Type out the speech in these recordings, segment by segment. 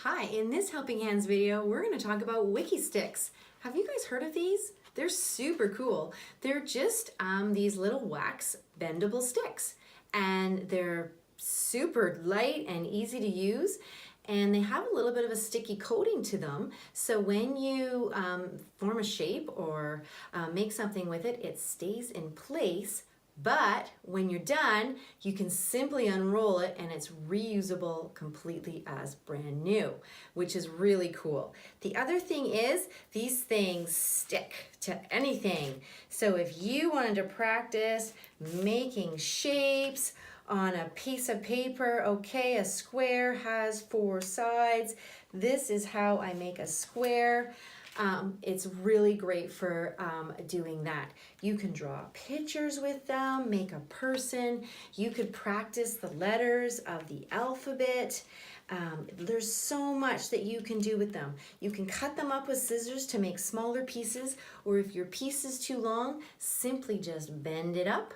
Hi, in this Helping Hands video, we're going to talk about Wikki Sticks. Have you guys heard of these? They're super cool. They're just these little wax bendable sticks, and they're super light and easy to use, and they have a little bit of a sticky coating to them, so when you form a shape or make something with it, it stays in place. But when you're done, you can simply unroll it and it's reusable completely as brand new, which is really cool. The other thing is these things stick to anything. So if you wanted to practice making shapes on a piece of paper, okay, a square has 4 sides. This is how I make a square. It's really great for doing that. You can draw pictures with them, make a person. You could practice the letters of the alphabet. There's so much that you can do with them. You can cut them up with scissors to make smaller pieces, or if your piece is too long, simply just bend it up.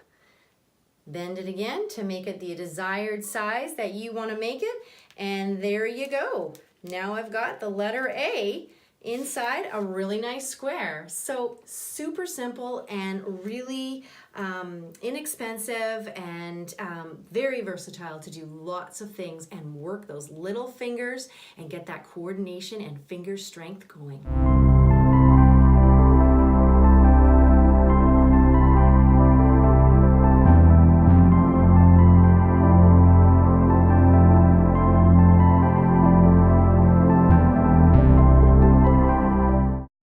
Bend it again to make it the desired size that you want to make it, and there you go. Now I've got the letter A inside a really nice square. So super simple and really inexpensive and very versatile to do lots of things and work those little fingers and get that coordination and finger strength going.